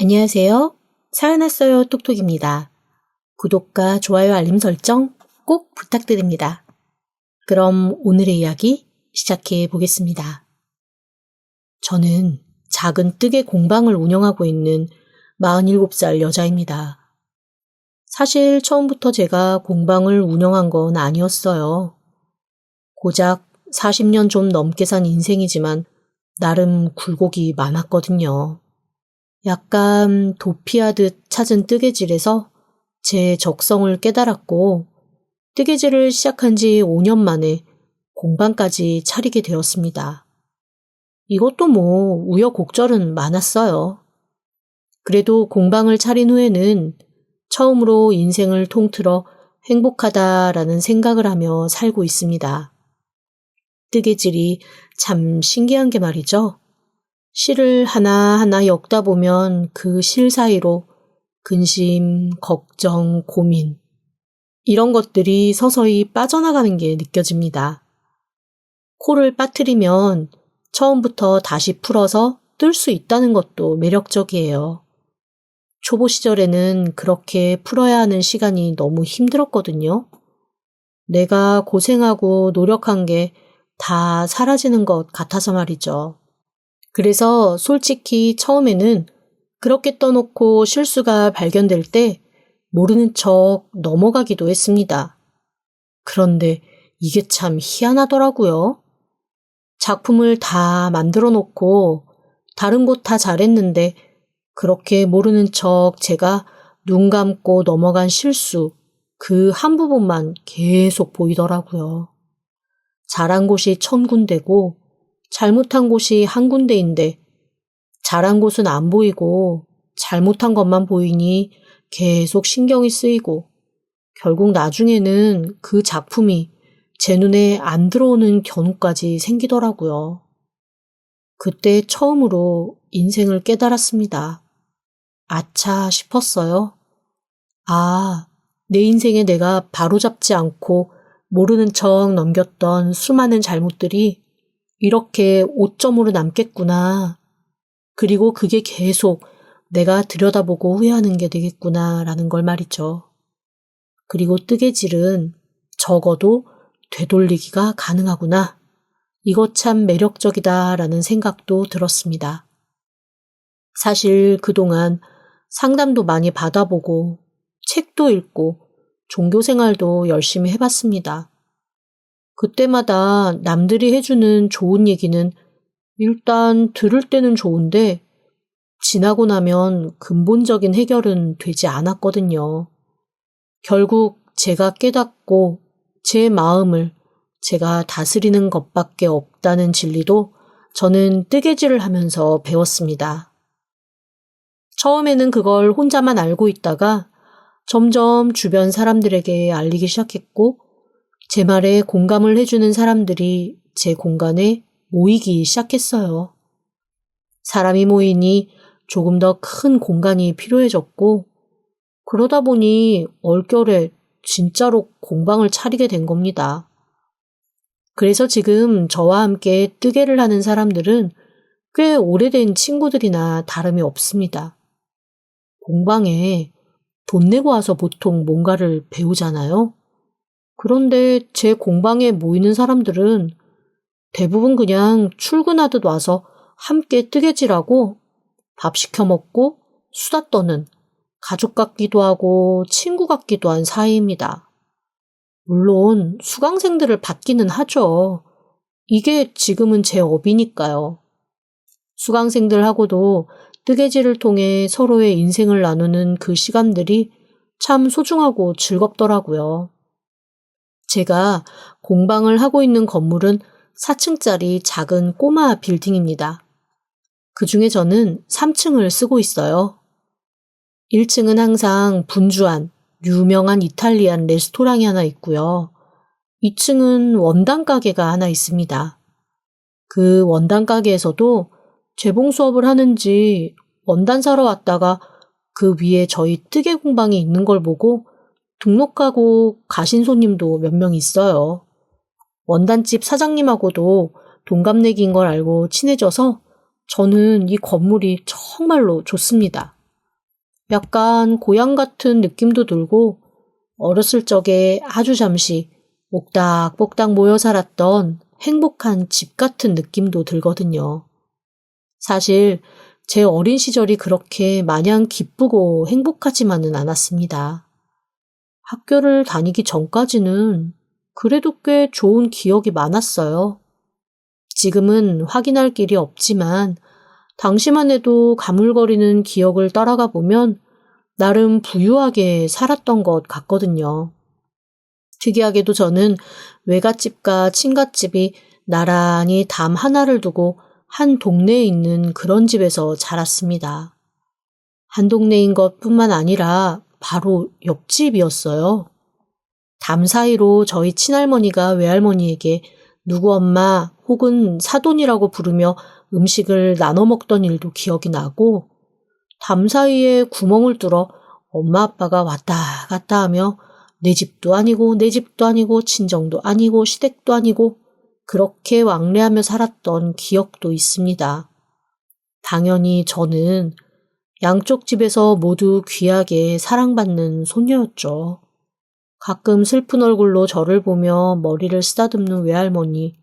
안녕하세요. 사연 왔어요 톡톡입니다. 구독과 좋아요 알림 설정 꼭 부탁드립니다. 그럼 오늘의 이야기 시작해 보겠습니다. 저는 작은 뜨개 공방을 운영하고 있는 47살 여자입니다. 사실 처음부터 제가 공방을 운영한 건 아니었어요. 고작 40년 좀 넘게 산 인생이지만 나름 굴곡이 많았거든요. 약간 도피하듯 찾은 뜨개질에서 제 적성을 깨달았고 뜨개질을 시작한 지 5년 만에 공방까지 차리게 되었습니다. 이것도 우여곡절은 많았어요. 그래도 공방을 차린 후에는 처음으로 인생을 통틀어 행복하다라는 생각을 하며 살고 있습니다. 뜨개질이 참 신기한 게 말이죠. 실을 하나하나 엮다 보면 그 실 사이로 근심, 걱정, 고민 이런 것들이 서서히 빠져나가는 게 느껴집니다. 코를 빠뜨리면 처음부터 다시 풀어서 뜰 수 있다는 것도 매력적이에요. 초보 시절에는 그렇게 풀어야 하는 시간이 너무 힘들었거든요. 내가 고생하고 노력한 게 다 사라지는 것 같아서 말이죠. 그래서 솔직히 처음에는 그렇게 떠놓고 실수가 발견될 때 모르는 척 넘어가기도 했습니다. 그런데 이게 참 희한하더라고요. 작품을 다 만들어 놓고 다른 곳 다 잘했는데 그렇게 모르는 척 제가 눈 감고 넘어간 실수 그 한 부분만 계속 보이더라고요. 잘한 곳이 1000군데고 잘못한 곳이 한 군데인데 잘한 곳은 안 보이고 잘못한 것만 보이니 계속 신경이 쓰이고 결국 나중에는 그 작품이 제 눈에 안 들어오는 경우까지 생기더라고요. 그때 처음으로 인생을 깨달았습니다. 아차 싶었어요. 아, 내 인생에 내가 바로잡지 않고 모르는 척 넘겼던 수많은 잘못들이 이렇게 오점으로 남겠구나. 그리고 그게 계속 내가 들여다보고 후회하는 게 되겠구나 라는 걸 말이죠. 그리고 뜨개질은 적어도 되돌리기가 가능하구나. 이거 참 매력적이다 라는 생각도 들었습니다. 사실 그동안 상담도 많이 받아보고 책도 읽고 종교생활도 열심히 해봤습니다. 그때마다 남들이 해주는 좋은 얘기는 일단 들을 때는 좋은데 지나고 나면 근본적인 해결은 되지 않았거든요. 결국 제가 깨닫고 제 마음을 제가 다스리는 것밖에 없다는 진리도 저는 뜨개질을 하면서 배웠습니다. 처음에는 그걸 혼자만 알고 있다가 점점 주변 사람들에게 알리기 시작했고 제 말에 공감을 해주는 사람들이 제 공간에 모이기 시작했어요. 사람이 모이니 조금 더 큰 공간이 필요해졌고 그러다 보니 얼결에 진짜로 공방을 차리게 된 겁니다. 그래서 지금 저와 함께 뜨개를 하는 사람들은 꽤 오래된 친구들이나 다름이 없습니다. 공방에 돈 내고 와서 보통 뭔가를 배우잖아요. 그런데 제 공방에 모이는 사람들은 대부분 그냥 출근하듯 와서 함께 뜨개질하고 밥 시켜 먹고 수다 떠는 가족 같기도 하고 친구 같기도 한 사이입니다. 물론 수강생들을 받기는 하죠. 이게 지금은 제 업이니까요. 수강생들하고도 뜨개질을 통해 서로의 인생을 나누는 그 시간들이 참 소중하고 즐겁더라고요. 제가 공방을 하고 있는 건물은 4층짜리 작은 꼬마 빌딩입니다. 그 중에 저는 3층을 쓰고 있어요. 1층은 항상 분주한 유명한 이탈리안 레스토랑이 하나 있고요. 2층은 원단 가게가 하나 있습니다. 그 원단 가게에서도 재봉 수업을 하는지 원단 사러 왔다가 그 위에 저희 뜨개 공방이 있는 걸 보고 등록하고 가신 손님도 몇 명 있어요. 원단집 사장님하고도 동갑내기인 걸 알고 친해져서 저는 이 건물이 정말로 좋습니다. 약간 고향 같은 느낌도 들고 어렸을 적에 아주 잠시 옥닥복닥 모여 살았던 행복한 집 같은 느낌도 들거든요. 사실 제 어린 시절이 그렇게 마냥 기쁘고 행복하지만은 않았습니다. 학교를 다니기 전까지는 그래도 꽤 좋은 기억이 많았어요. 지금은 확인할 길이 없지만 당시만 해도 가물거리는 기억을 따라가 보면 나름 부유하게 살았던 것 같거든요. 특이하게도 저는 외갓집과 친갓집이 나란히 담 하나를 두고 한 동네에 있는 그런 집에서 자랐습니다. 한 동네인 것뿐만 아니라 바로 옆집이었어요. 담 사이로 저희 친할머니가 외할머니에게 누구 엄마 혹은 사돈이라고 부르며 음식을 나눠 먹던 일도 기억이 나고, 담 사이에 구멍을 뚫어 엄마 아빠가 왔다 갔다 하며 내 집도 아니고 내 집도 아니고 친정도 아니고 시댁도 아니고 그렇게 왕래하며 살았던 기억도 있습니다. 당연히 저는 양쪽 집에서 모두 귀하게 사랑받는 손녀였죠. 가끔 슬픈 얼굴로 저를 보며 머리를 쓰다듬는 외할머니,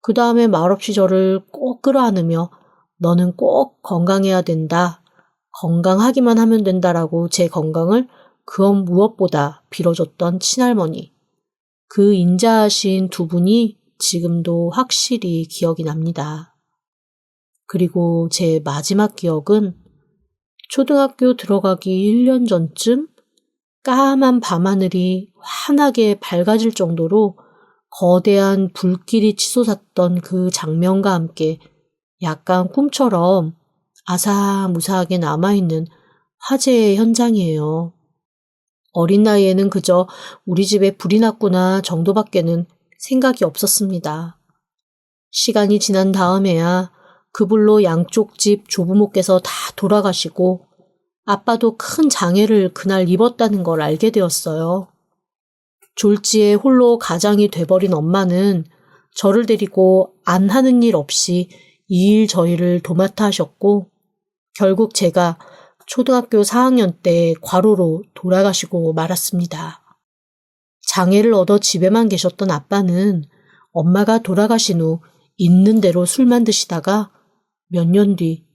그 다음에 말없이 저를 꼭 끌어안으며 너는 꼭 건강해야 된다, 건강하기만 하면 된다라고 제 건강을 그 무엇보다 빌어줬던 친할머니. 그 인자하신 두 분이 지금도 확실히 기억이 납니다. 그리고 제 마지막 기억은 초등학교 들어가기 1년 전쯤 까만 밤하늘이 환하게 밝아질 정도로 거대한 불길이 치솟았던 그 장면과 함께 약간 꿈처럼 아사무사하게 남아있는 화재의 현장이에요. 어린 나이에는 그저 우리 집에 불이 났구나 정도밖에는 생각이 없었습니다. 시간이 지난 다음에야 그 불로 양쪽 집 조부모께서 다 돌아가시고 아빠도 큰 장애를 그날 입었다는 걸 알게 되었어요. 졸지에 홀로 가장이 돼버린 엄마는 저를 데리고 안 하는 일 없이 이 일 저 일을 도맡아 하셨고 결국 제가 초등학교 4학년 때 과로로 돌아가시고 말았습니다. 장애를 얻어 집에만 계셨던 아빠는 엄마가 돌아가신 후 있는 대로 술만 드시다가 몇 년 뒤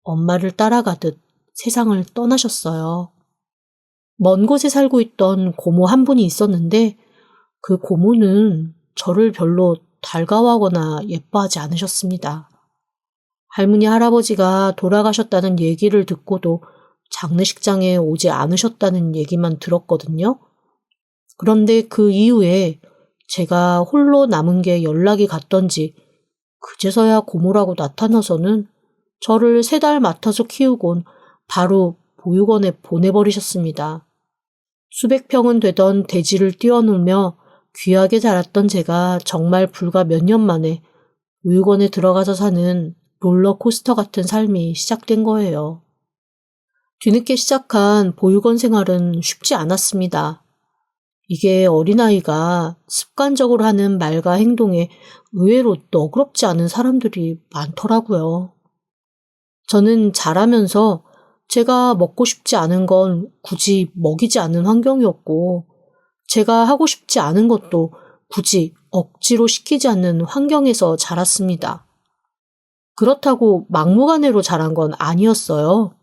엄마를 따라가듯 세상을 떠나셨어요. 먼 곳에 살고 있던 고모 한 분이 있었는데 그 고모는 저를 별로 달가워하거나 예뻐하지 않으셨습니다. 할머니 할아버지가 돌아가셨다는 얘기를 듣고도 장례식장에 오지 않으셨다는 얘기만 들었거든요. 그런데 그 이후에 제가 홀로 남은 게 연락이 갔던지 그제서야 고모라고 나타나서는 저를 3달 맡아서 키우곤 바로 보육원에 보내버리셨습니다. 수백 평은 되던 대지를 뛰어놀며 귀하게 자랐던 제가 정말 불과 몇 년 만에 보육원에 들어가서 사는 롤러코스터 같은 삶이 시작된 거예요. 뒤늦게 시작한 보육원 생활은 쉽지 않았습니다. 이게 어린아이가 습관적으로 하는 말과 행동에 의외로 너그럽지 않은 사람들이 많더라고요. 저는 자라면서 제가 먹고 싶지 않은 건 굳이 먹이지 않는 환경이었고, 제가 하고 싶지 않은 것도 굳이 억지로 시키지 않는 환경에서 자랐습니다. 그렇다고 막무가내로 자란 건 아니었어요.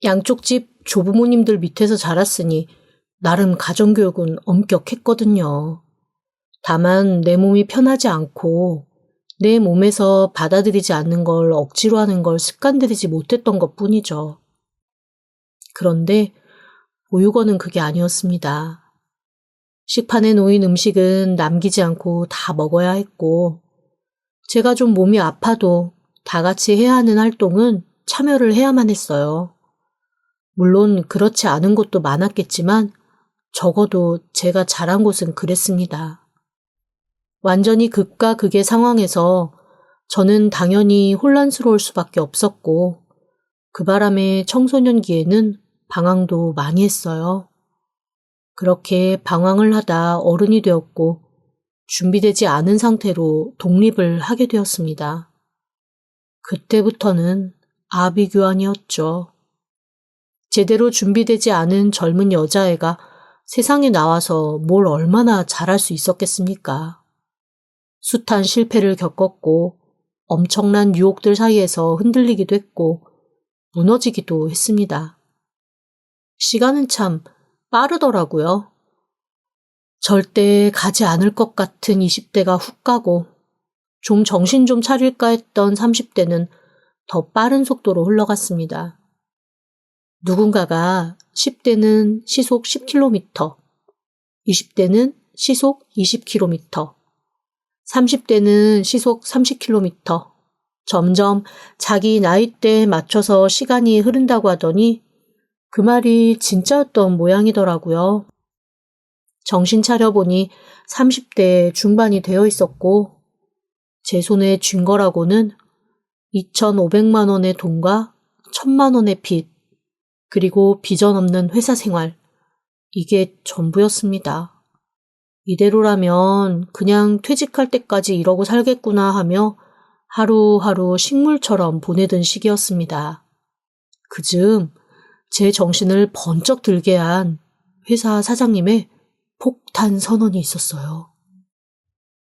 양쪽 집 조부모님들 밑에서 자랐으니 나름 가정교육은 엄격했거든요. 다만 내 몸이 편하지 않고 내 몸에서 받아들이지 않는 걸 억지로 하는 걸 습관들이지 못했던 것 뿐이죠. 그런데 보육원은 그게 아니었습니다. 식판에 놓인 음식은 남기지 않고 다 먹어야 했고, 제가 좀 몸이 아파도 다 같이 해야 하는 활동은 참여를 해야만 했어요. 물론 그렇지 않은 곳도 많았겠지만 적어도 제가 자란 곳은 그랬습니다. 완전히 극과 극의 상황에서 저는 당연히 혼란스러울 수밖에 없었고, 그 바람에 청소년기에는 방황도 많이 했어요. 그렇게 방황을 하다 어른이 되었고 준비되지 않은 상태로 독립을 하게 되었습니다. 그때부터는 아비규환이었죠. 제대로 준비되지 않은 젊은 여자애가 세상에 나와서 뭘 얼마나 잘할 수 있었겠습니까? 숱한 실패를 겪었고 엄청난 유혹들 사이에서 흔들리기도 했고 무너지기도 했습니다. 시간은 참 빠르더라고요. 절대 가지 않을 것 같은 20대가 훅 가고 좀 정신 좀 차릴까 했던 30대는 더 빠른 속도로 흘러갔습니다. 누군가가 10대는 시속 10km, 20대는 시속 20km, 30대는 시속 30km, 점점 자기 나이대에 맞춰서 시간이 흐른다고 하더니 그 말이 진짜였던 모양이더라고요. 정신 차려보니 30대 중반이 되어 있었고 제 손에 쥔 거라고는 2,500만 원의 돈과 1,000만 원의 빚, 그리고 비전 없는 회사 생활, 이게 전부였습니다. 이대로라면 그냥 퇴직할 때까지 이러고 살겠구나 하며 하루하루 식물처럼 보내던 시기였습니다. 그즈음 제 정신을 번쩍 들게 한 회사 사장님의 폭탄 선언이 있었어요.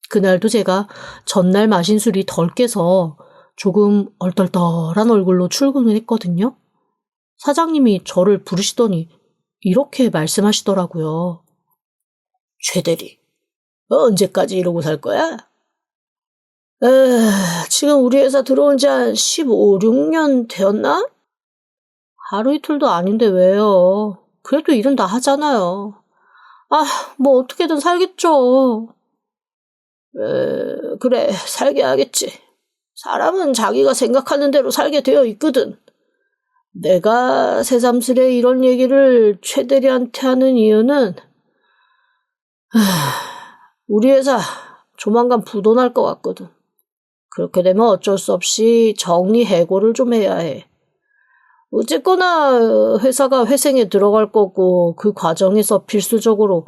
그날도 제가 전날 마신 술이 덜 깨서 조금 얼떨떨한 얼굴로 출근을 했거든요. 사장님이 저를 부르시더니 이렇게 말씀하시더라고요. 최 대리, 언제까지 이러고 살 거야? 지금 우리 회사 들어온 지 한 15, 16년 되었나? 하루 이틀도 아닌데 왜요? 그래도 일은 다 하잖아요. 뭐 어떻게든 살겠죠. 그래, 살게 하겠지. 사람은 자기가 생각하는 대로 살게 되어 있거든. 내가 새삼스레 이런 얘기를 최 대리한테 하는 이유는 우리 회사 조만간 부도날 것 같거든. 그렇게 되면 어쩔 수 없이 정리해고를 좀 해야 해. 어쨌거나 회사가 회생에 들어갈 거고 그 과정에서 필수적으로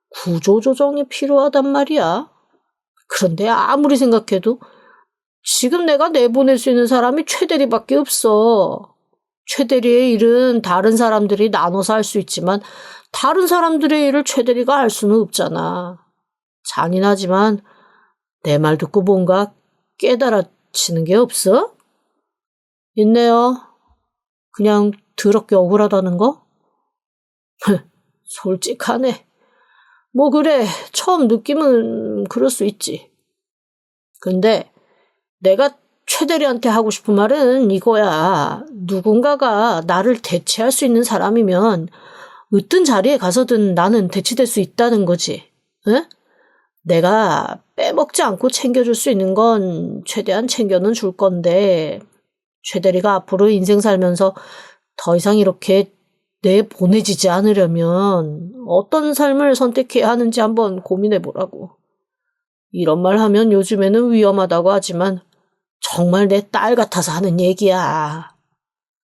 구조조정이 필요하단 말이야. 그런데 아무리 생각해도 지금 내가 내보낼 수 있는 사람이 최 대리밖에 없어. 최 대리의 일은 다른 사람들이 나눠서 할 수 있지만 다른 사람들의 일을 최 대리가 할 수는 없잖아. 잔인하지만 내 말 듣고 뭔가 깨달아지는 게 없어? 있네요. 그냥 더럽게 억울하다는 거? 솔직하네. 뭐 그래, 처음 느낌은 그럴 수 있지. 근데 내가 최 대리한테 하고 싶은 말은 이거야. 누군가가 나를 대체할 수 있는 사람이면 어떤 자리에 가서든 나는 대체될 수 있다는 거지. 응? 내가 빼먹지 않고 챙겨줄 수 있는 건 최대한 챙겨는 줄 건데 최 대리가 앞으로 인생 살면서 더 이상 이렇게 내보내지지 않으려면 어떤 삶을 선택해야 하는지 한번 고민해보라고. 이런 말 하면 요즘에는 위험하다고 하지만 정말 내 딸 같아서 하는 얘기야.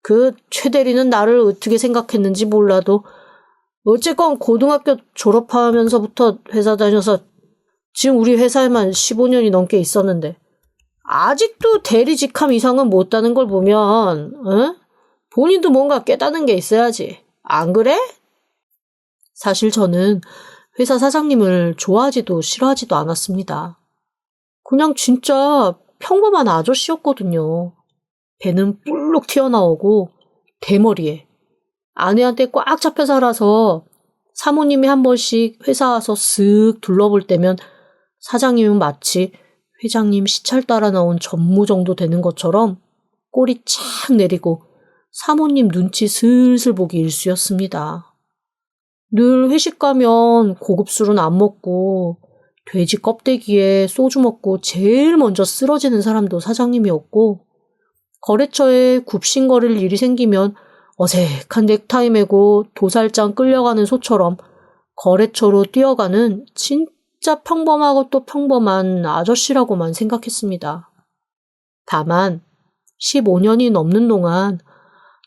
그 최 대리는 나를 어떻게 생각했는지 몰라도 어쨌건 고등학교 졸업하면서부터 회사 다녀서 지금 우리 회사에만 15년이 넘게 있었는데 아직도 대리 직함 이상은 못 따는 걸 보면 본인도 뭔가 깨닫는 게 있어야지. 안 그래? 사실 저는 회사 사장님을 좋아하지도 싫어하지도 않았습니다. 그냥 진짜 평범한 아저씨였거든요. 배는 뿔룩 튀어나오고 대머리에 아내한테 꽉 잡혀 살아서 사모님이 한 번씩 회사 와서 쓱 둘러볼 때면 사장님은 마치 회장님 시찰 따라 나온 전무 정도 되는 것처럼 꼬리 착 내리고 사모님 눈치 슬슬 보기 일쑤였습니다. 늘 회식 가면 고급 술은 안 먹고 돼지 껍데기에 소주 먹고 제일 먼저 쓰러지는 사람도 사장님이었고 거래처에 굽신거릴 일이 생기면 어색한 넥타이 매고 도살장 끌려가는 소처럼 거래처로 뛰어가는 진짜 평범하고 또 평범한 아저씨라고만 생각했습니다. 다만 15년이 넘는 동안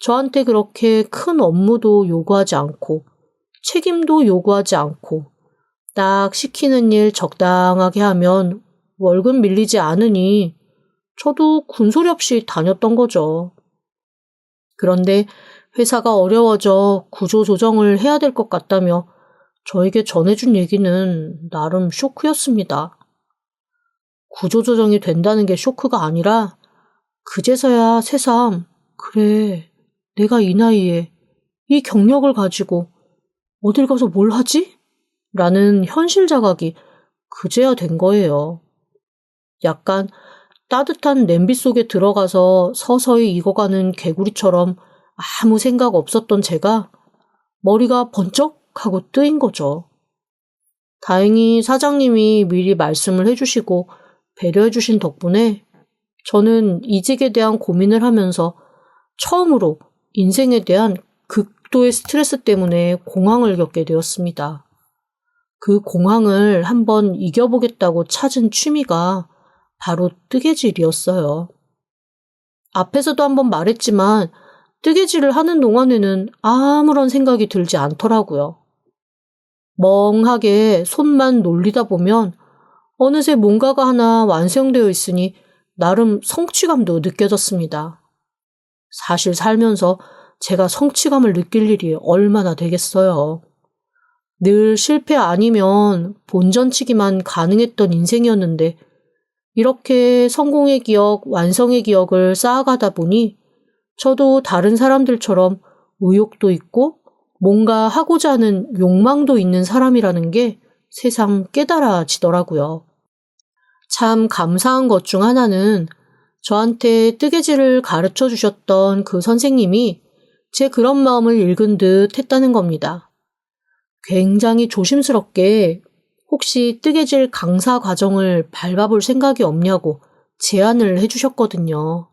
저한테 그렇게 큰 업무도 요구하지 않고 책임도 요구하지 않고 딱 시키는 일 적당하게 하면 월급 밀리지 않으니 저도 군소리 없이 다녔던 거죠. 그런데 회사가 어려워져 구조조정을 해야 될 것 같다며 저에게 전해준 얘기는 나름 쇼크였습니다. 구조조정이 된다는 게 쇼크가 아니라 그제서야 새삼 그래, 내가 이 나이에 이 경력을 가지고 어딜 가서 뭘 하지? 라는 현실 자각이 그제야 된 거예요. 약간 따뜻한 냄비 속에 들어가서 서서히 익어가는 개구리처럼 아무 생각 없었던 제가 머리가 번쩍 하고 뜨인 거죠. 다행히 사장님이 미리 말씀을 해주시고 배려해주신 덕분에 저는 이직에 대한 고민을 하면서 처음으로 인생에 대한 극도의 스트레스 때문에 공황을 겪게 되었습니다. 그 공황을 한번 이겨보겠다고 찾은 취미가 바로 뜨개질이었어요. 앞에서도 한번 말했지만 뜨개질을 하는 동안에는 아무런 생각이 들지 않더라고요. 멍하게 손만 놀리다 보면 어느새 뭔가가 하나 완성되어 있으니 나름 성취감도 느껴졌습니다. 사실 살면서 제가 성취감을 느낄 일이 얼마나 되겠어요. 늘 실패 아니면 본전치기만 가능했던 인생이었는데 이렇게 성공의 기억, 완성의 기억을 쌓아가다 보니 저도 다른 사람들처럼 의욕도 있고 뭔가 하고자 하는 욕망도 있는 사람이라는 게 새삼 깨달아지더라고요. 참 감사한 것 중 하나는 저한테 뜨개질을 가르쳐 주셨던 그 선생님이 제 그런 마음을 읽은 듯 했다는 겁니다. 굉장히 조심스럽게 혹시 뜨개질 강사 과정을 밟아볼 생각이 없냐고 제안을 해주셨거든요.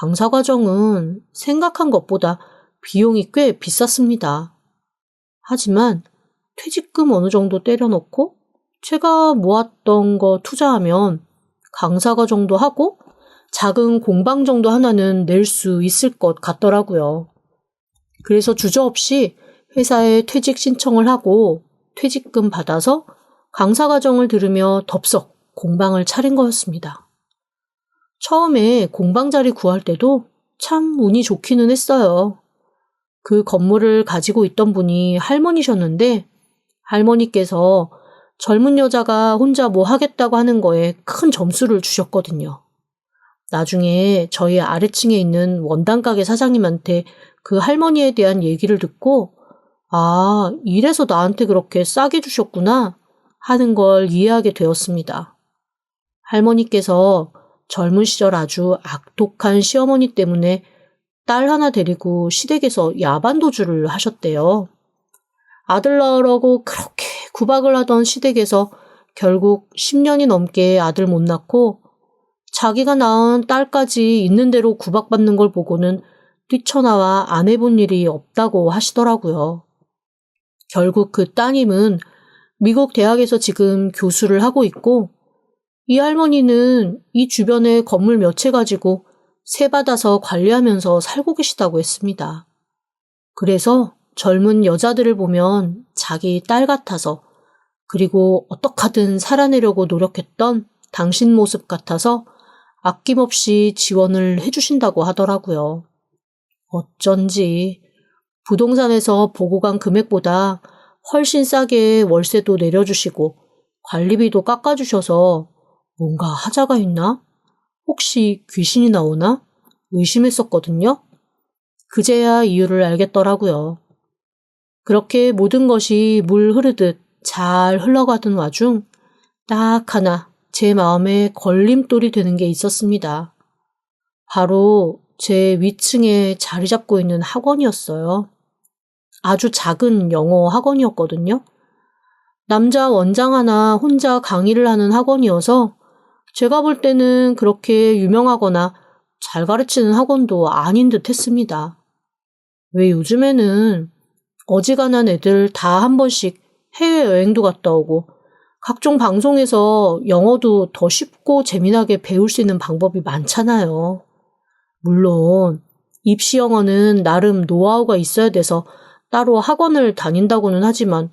강사 과정은 생각한 것보다 비용이 꽤 비쌌습니다. 하지만 퇴직금 어느 정도 때려넣고 제가 모았던 거 투자하면 강사 과정도 하고 작은 공방 정도 하나는 낼 수 있을 것 같더라고요. 그래서 주저없이 회사에 퇴직 신청을 하고 퇴직금 받아서 강사 과정을 들으며 덥석 공방을 차린 거였습니다. 처음에 공방 자리 구할 때도 참 운이 좋기는 했어요. 그 건물을 가지고 있던 분이 할머니셨는데 할머니께서 젊은 여자가 혼자 뭐 하겠다고 하는 거에 큰 점수를 주셨거든요. 나중에 저희 아래층에 있는 원단 가게 사장님한테 그 할머니에 대한 얘기를 듣고 아, 이래서 나한테 그렇게 싸게 주셨구나 하는 걸 이해하게 되었습니다. 할머니께서 젊은 시절 아주 악독한 시어머니 때문에 딸 하나 데리고 시댁에서 야반도주를 하셨대요. 아들 낳으라고 그렇게 구박을 하던 시댁에서 결국 10년이 넘게 아들 못 낳고 자기가 낳은 딸까지 있는 대로 구박받는 걸 보고는 뛰쳐나와 안 해본 일이 없다고 하시더라고요. 결국 그 따님은 미국 대학에서 지금 교수를 하고 있고 이 할머니는 이 주변에 건물 몇 채 가지고 세 받아서 관리하면서 살고 계시다고 했습니다. 그래서 젊은 여자들을 보면 자기 딸 같아서 그리고 어떡하든 살아내려고 노력했던 당신 모습 같아서 아낌없이 지원을 해주신다고 하더라고요. 어쩐지 부동산에서 보고 간 금액보다 훨씬 싸게 월세도 내려주시고 관리비도 깎아주셔서 뭔가 하자가 있나? 혹시 귀신이 나오나? 의심했었거든요. 그제야 이유를 알겠더라고요. 그렇게 모든 것이 물 흐르듯 잘 흘러가던 와중 딱 하나 제 마음에 걸림돌이 되는 게 있었습니다. 바로 제 위층에 자리 잡고 있는 학원이었어요. 아주 작은 영어 학원이었거든요. 남자 원장 하나 혼자 강의를 하는 학원이어서 제가 볼 때는 그렇게 유명하거나 잘 가르치는 학원도 아닌 듯 했습니다. 왜 요즘에는 어지간한 애들 다 한 번씩 해외여행도 갔다 오고 각종 방송에서 영어도 더 쉽고 재미나게 배울 수 있는 방법이 많잖아요. 물론 입시 영어는 나름 노하우가 있어야 돼서 따로 학원을 다닌다고는 하지만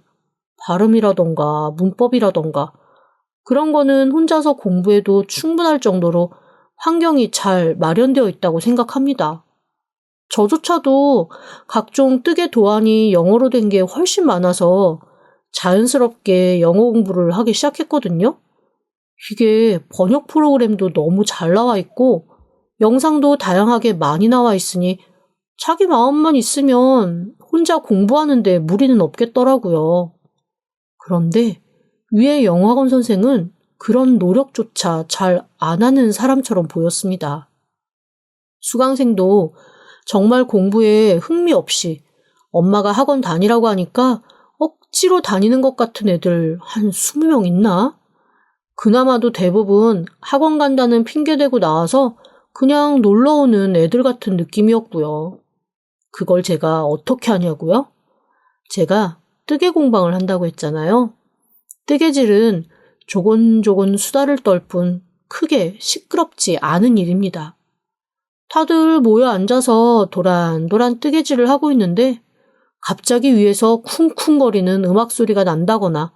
발음이라던가 문법이라던가 그런 거는 혼자서 공부해도 충분할 정도로 환경이 잘 마련되어 있다고 생각합니다. 저조차도 각종 뜨개 도안이 영어로 된 게 훨씬 많아서 자연스럽게 영어 공부를 하기 시작했거든요. 이게 번역 프로그램도 너무 잘 나와 있고 영상도 다양하게 많이 나와 있으니 자기 마음만 있으면 혼자 공부하는데 무리는 없겠더라고요. 그런데 위에 영어학원 선생은 그런 노력조차 잘 안 하는 사람처럼 보였습니다. 수강생도 정말 공부에 흥미 없이 엄마가 학원 다니라고 하니까 억지로 다니는 것 같은 애들 한 20명 있나? 그나마도 대부분 학원 간다는 핑계 대고 나와서 그냥 놀러 오는 애들 같은 느낌이었고요. 그걸 제가 어떻게 하냐고요? 제가 뜨개 공방을 한다고 했잖아요. 뜨개질은 조곤조곤 수다를 떨 뿐 크게 시끄럽지 않은 일입니다. 다들 모여 앉아서 도란도란 뜨개질을 하고 있는데 갑자기 위에서 쿵쿵거리는 음악 소리가 난다거나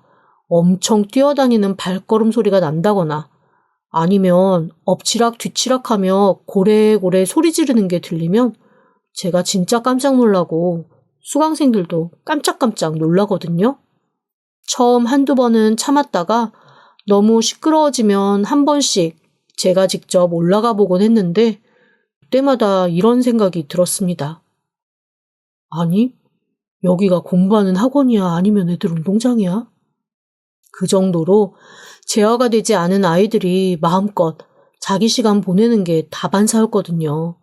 엄청 뛰어다니는 발걸음 소리가 난다거나 아니면 엎치락 뒤치락하며 고래고래 소리 지르는 게 들리면 제가 진짜 깜짝 놀라고 수강생들도 깜짝깜짝 놀라거든요. 처음 한두 번은 참았다가 너무 시끄러워지면 한 번씩 제가 직접 올라가 보곤 했는데 그때마다 이런 생각이 들었습니다. 아니, 여기가 공부하는 학원이야? 아니면 애들 운동장이야? 그 정도로 제어가 되지 않은 아이들이 마음껏 자기 시간 보내는 게 다반사였거든요.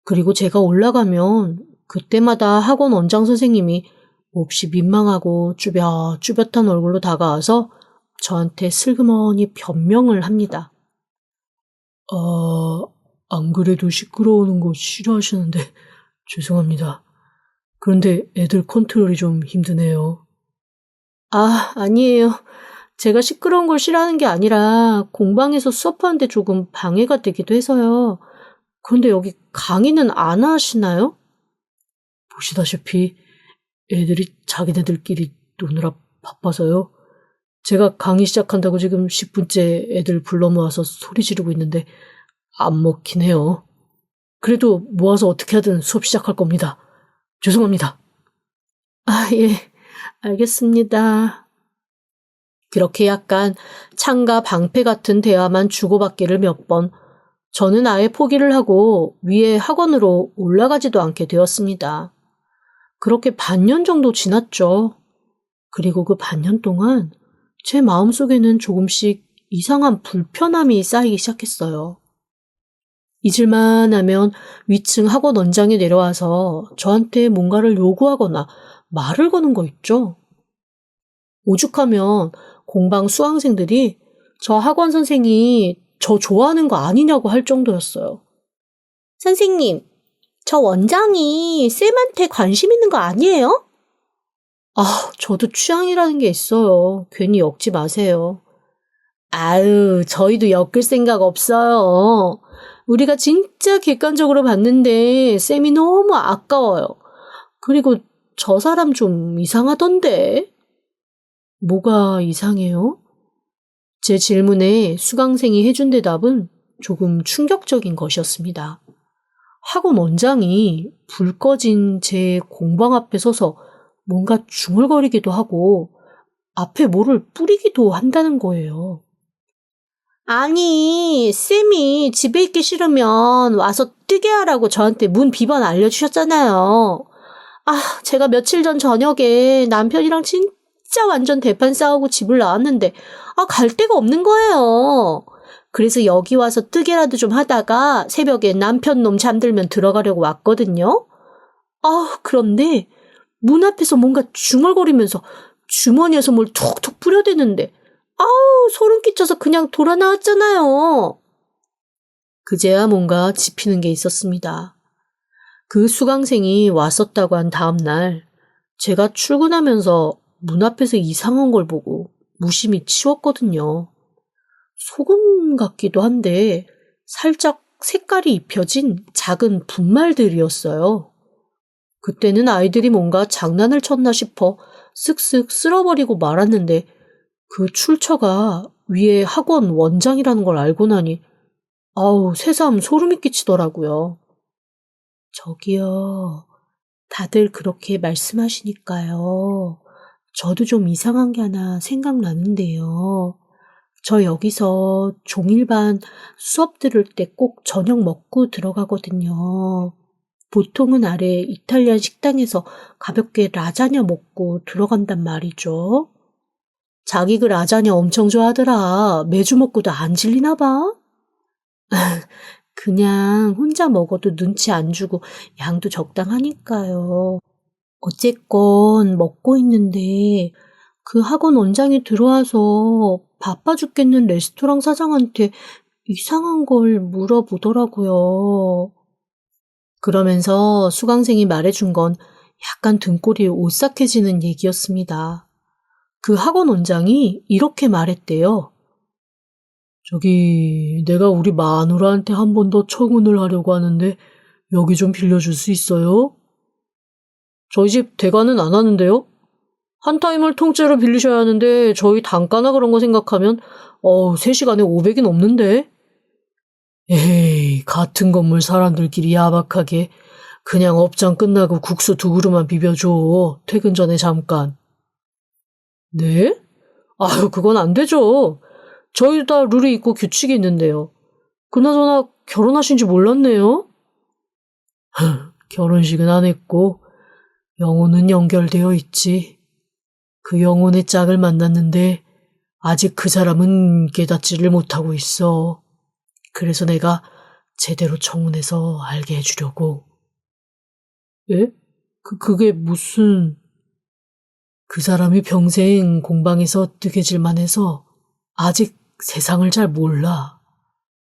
그리고 제가 올라가면 그때마다 학원 원장 선생님이 몹시 민망하고 쭈뼛쭈뼛한 얼굴로 다가와서 저한테 슬그머니 변명을 합니다. 안 그래도 시끄러우는 거 싫어하시는데 죄송합니다. 그런데 애들 컨트롤이 좀 힘드네요. 아니에요. 제가 시끄러운 걸 싫어하는 게 아니라 공방에서 수업하는데 조금 방해가 되기도 해서요. 그런데 여기 강의는 안 하시나요? 보시다시피 애들이 자기네들끼리 노느라 바빠서요. 제가 강의 시작한다고 지금 10분째 애들 불러 모아서 소리 지르고 있는데 안 먹긴 해요. 그래도 모아서 어떻게 하든 수업 시작할 겁니다. 죄송합니다. 예, 알겠습니다. 그렇게 약간 창가 방패 같은 대화만 주고받기를 몇 번, 저는 아예 포기를 하고 위에 학원으로 올라가지도 않게 되었습니다. 그렇게 반년 정도 지났죠. 그리고 그 반년 동안 제 마음속에는 조금씩 이상한 불편함이 쌓이기 시작했어요. 잊을만 하면 위층 학원 원장이 내려와서 저한테 뭔가를 요구하거나 말을 거는 거 있죠. 오죽하면 공방 수강생들이 저 학원 선생이 저 좋아하는 거 아니냐고 할 정도였어요. 선생님, 저 원장이 쌤한테 관심 있는 거 아니에요? 저도 취향이라는 게 있어요. 괜히 엮지 마세요. 저희도 엮을 생각 없어요. 우리가 진짜 객관적으로 봤는데 쌤이 너무 아까워요. 그리고 저 사람 좀 이상하던데. 뭐가 이상해요? 제 질문에 수강생이 해준 대답은 조금 충격적인 것이었습니다. 학원 원장이 불 꺼진 제 공방 앞에 서서 뭔가 중얼거리기도 하고 앞에 뭐를 뿌리기도 한다는 거예요. 아니, 쌤이 집에 있기 싫으면 와서 뜨게 하라고 저한테 문 비번 알려주셨잖아요. 제가 며칠 전 저녁에 남편이랑 진짜 완전 대판 싸우고 집을 나왔는데 갈 데가 없는 거예요. 그래서 여기 와서 뜨개라도 좀 하다가 새벽에 남편 놈 잠들면 들어가려고 왔거든요. 그런데 문 앞에서 뭔가 중얼거리면서 주머니에서 뭘 툭툭 뿌려대는데 소름 끼쳐서 그냥 돌아 나왔잖아요. 그제야 뭔가 짚히는 게 있었습니다. 그 수강생이 왔었다고 한 다음 날 제가 출근하면서 문 앞에서 이상한 걸 보고 무심히 치웠거든요. 소금 같기도 한데 살짝 색깔이 입혀진 작은 분말들이었어요. 그때는 아이들이 뭔가 장난을 쳤나 싶어 쓱쓱 쓸어버리고 말았는데 그 출처가 위에 학원 원장이라는 걸 알고 나니 새삼 소름이 끼치더라고요. 저기요, 다들 그렇게 말씀하시니까요. 저도 좀 이상한 게 하나 생각나는데요. 저 여기서 종일반 수업 들을 때 꼭 저녁 먹고 들어가거든요. 보통은 아래 이탈리안 식당에서 가볍게 라자냐 먹고 들어간단 말이죠. 자기 그 라자냐 엄청 좋아하더라. 매주 먹고도 안 질리나 봐? 그냥 혼자 먹어도 눈치 안 주고 양도 적당하니까요. 어쨌건 먹고 있는데 그 학원 원장이 들어와서 바빠 죽겠는 레스토랑 사장한테 이상한 걸 물어보더라고요. 그러면서 수강생이 말해준 건 약간 등골이 오싹해지는 얘기였습니다. 그 학원 원장이 이렇게 말했대요. 저기, 내가 우리 마누라한테 한 번 더 청혼을 하려고 하는데 여기 좀 빌려줄 수 있어요? 저희 집 대관은 안 하는데요? 한 타임을 통째로 빌리셔야 하는데 저희 단가나 그런 거 생각하면 3시간에 500이 넘는데? 에이, 같은 건물 사람들끼리 야박하게 그냥 업장 끝나고 국수 2그릇만 비벼줘. 퇴근 전에 잠깐. 네? 아유, 그건 안 되죠. 저희도 다 룰이 있고 규칙이 있는데요. 그나저나 결혼하신 지 몰랐네요. 결혼식은 안 했고 영혼은 연결되어 있지. 그 영혼의 짝을 만났는데 아직 그 사람은 깨닫지를 못하고 있어. 그래서 내가 제대로 청혼해서 알게 해주려고. 예? 그게 무슨... 그 사람이 평생 공방에서 뜨개질만 해서 아직 세상을 잘 몰라.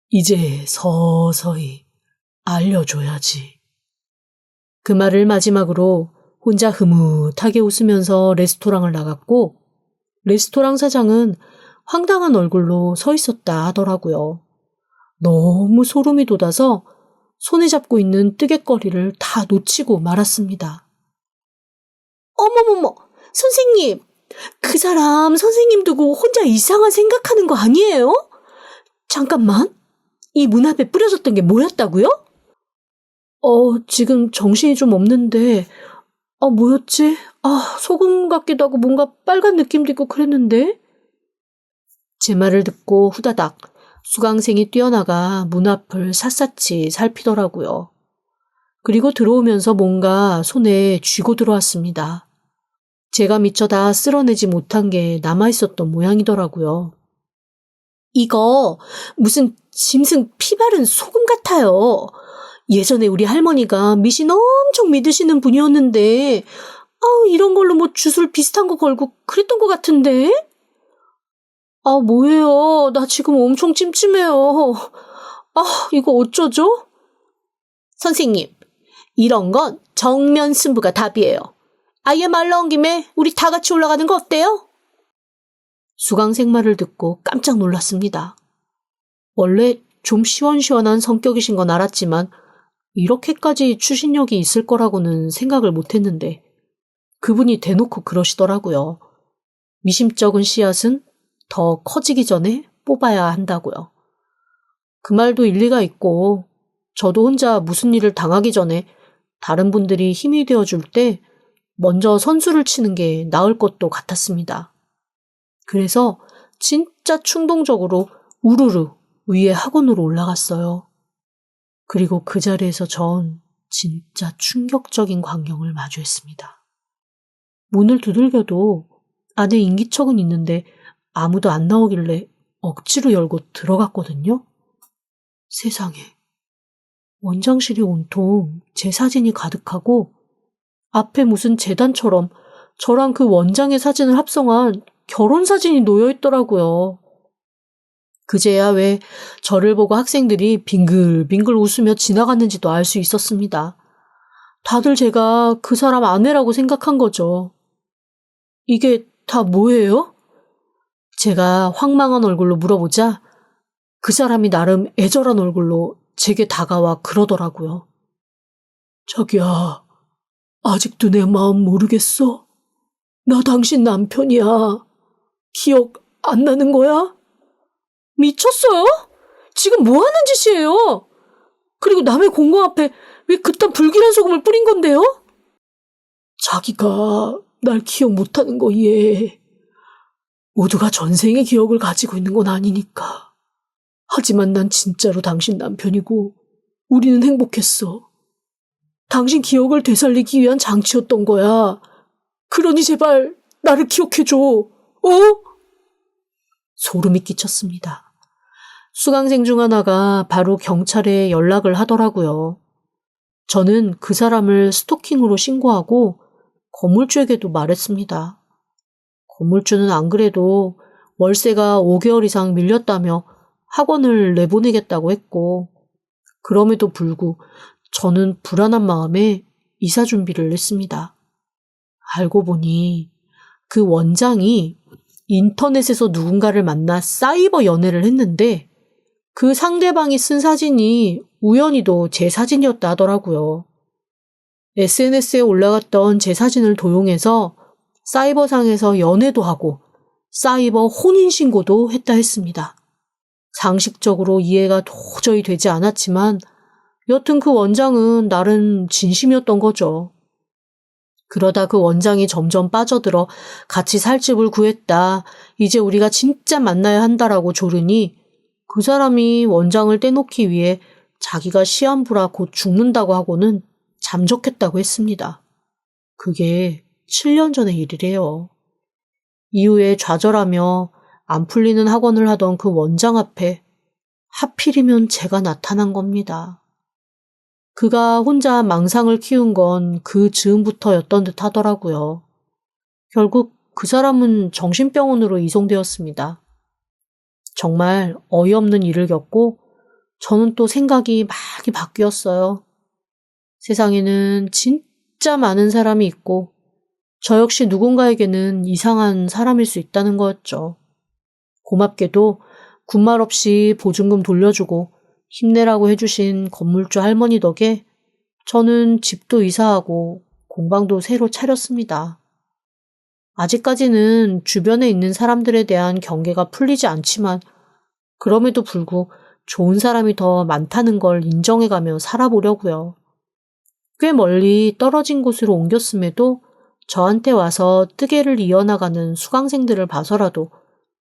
이제 서서히 알려줘야지. 그 말을 마지막으로 혼자 흐뭇하게 웃으면서 레스토랑을 나갔고 레스토랑 사장은 황당한 얼굴로 서 있었다 하더라고요. 너무 소름이 돋아서 손에 잡고 있는 뜨개거리를 다 놓치고 말았습니다. 어머머머, 선생님! 그 사람 선생님 두고 혼자 이상한 생각하는 거 아니에요? 잠깐만, 이 문 앞에 뿌려졌던 게 뭐였다고요? 지금 정신이 좀 없는데, 뭐였지? 소금 같기도 하고 뭔가 빨간 느낌도 있고 그랬는데? 제 말을 듣고 후다닥 수강생이 뛰어나가 문 앞을 샅샅이 살피더라고요. 그리고 들어오면서 뭔가 손에 쥐고 들어왔습니다. 제가 미처 다 쓸어내지 못한 게 남아있었던 모양이더라고요. 이거 무슨 짐승 피 바른 소금 같아요. 예전에 우리 할머니가 미신 엄청 믿으시는 분이었는데 이런 걸로 뭐 주술 비슷한 거 걸고 그랬던 것 같은데? 뭐예요? 나 지금 엄청 찜찜해요. 이거 어쩌죠? 선생님, 이런 건 정면 승부가 답이에요. 아예 말 나온 김에 우리 다 같이 올라가는 거 어때요? 수강생 말을 듣고 깜짝 놀랐습니다. 원래 좀 시원시원한 성격이신 건 알았지만 이렇게까지 추진력이 있을 거라고는 생각을 못했는데 그분이 대놓고 그러시더라고요. 미심쩍은 씨앗은 더 커지기 전에 뽑아야 한다고요. 그 말도 일리가 있고 저도 혼자 무슨 일을 당하기 전에 다른 분들이 힘이 되어줄 때 먼저 선수를 치는 게 나을 것도 같았습니다. 그래서 진짜 충동적으로 우르르 위에 학원으로 올라갔어요. 그리고 그 자리에서 전 진짜 충격적인 광경을 마주했습니다. 문을 두들겨도 안에 인기척은 있는데 아무도 안 나오길래 억지로 열고 들어갔거든요. 세상에. 원장실이 온통 제 사진이 가득하고 앞에 무슨 재단처럼 저랑 그 원장의 사진을 합성한 결혼사진이 놓여있더라고요. 그제야 왜 저를 보고 학생들이 빙글빙글 웃으며 지나갔는지도 알 수 있었습니다. 다들 제가 그 사람 아내라고 생각한 거죠. 이게 다 뭐예요? 제가 황망한 얼굴로 물어보자 그 사람이 나름 애절한 얼굴로 제게 다가와 그러더라고요. 자기야, 아직도 내 마음 모르겠어? 나 당신 남편이야. 기억 안 나는 거야? 미쳤어요? 지금 뭐 하는 짓이에요? 그리고 남의 공공 앞에 왜 그딴 불길한 소금을 뿌린 건데요? 자기가 날 기억 못하는 거 이해해. 모두가 전생의 기억을 가지고 있는 건 아니니까. 하지만 난 진짜로 당신 남편이고 우리는 행복했어. 당신 기억을 되살리기 위한 장치였던 거야. 그러니 제발 나를 기억해줘. 소름이 끼쳤습니다. 수강생 중 하나가 바로 경찰에 연락을 하더라고요. 저는 그 사람을 스토킹으로 신고하고 건물주에게도 말했습니다. 건물주는 안 그래도 월세가 5개월 이상 밀렸다며 학원을 내보내겠다고 했고, 그럼에도 불구 저는 불안한 마음에 이사 준비를 했습니다. 알고 보니 그 원장이 인터넷에서 누군가를 만나 사이버 연애를 했는데 그 상대방이 쓴 사진이 우연히도 제 사진이었다 하더라고요. SNS에 올라갔던 제 사진을 도용해서 사이버상에서 연애도 하고 사이버 혼인신고도 했다 했습니다. 상식적으로 이해가 도저히 되지 않았지만 여튼 그 원장은 나름 진심이었던 거죠. 그러다 그 원장이 점점 빠져들어 같이 살 집을 구했다. 이제 우리가 진짜 만나야 한다라고 조르니 그 사람이 원장을 떼놓기 위해 자기가 시한부라 곧 죽는다고 하고는 잠적했다고 했습니다. 그게 7년 전의 일이래요. 이후에 좌절하며 안 풀리는 학원을 하던 그 원장 앞에 하필이면 제가 나타난 겁니다. 그가 혼자 망상을 키운 건 그 즈음부터였던 듯 하더라고요. 결국 그 사람은 정신병원으로 이송되었습니다. 정말 어이없는 일을 겪고 저는 또 생각이 많이 바뀌었어요. 세상에는 진짜 많은 사람이 있고 저 역시 누군가에게는 이상한 사람일 수 있다는 거였죠. 고맙게도 군말 없이 보증금 돌려주고 힘내라고 해주신 건물주 할머니 덕에 저는 집도 이사하고 공방도 새로 차렸습니다. 아직까지는 주변에 있는 사람들에 대한 경계가 풀리지 않지만 그럼에도 불구 좋은 사람이 더 많다는 걸 인정해가며 살아보려고요. 꽤 멀리 떨어진 곳으로 옮겼음에도 저한테 와서 뜨개를 이어나가는 수강생들을 봐서라도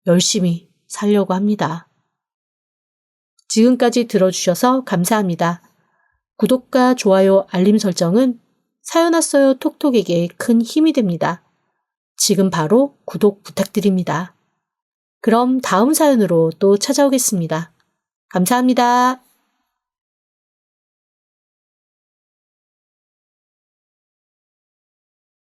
열심히 살려고 합니다. 지금까지 들어주셔서 감사합니다. 구독과 좋아요, 알림 설정은 사연 왔어요 톡톡에게 큰 힘이 됩니다. 지금 바로 구독 부탁드립니다. 그럼 다음 사연으로 또 찾아오겠습니다. 감사합니다.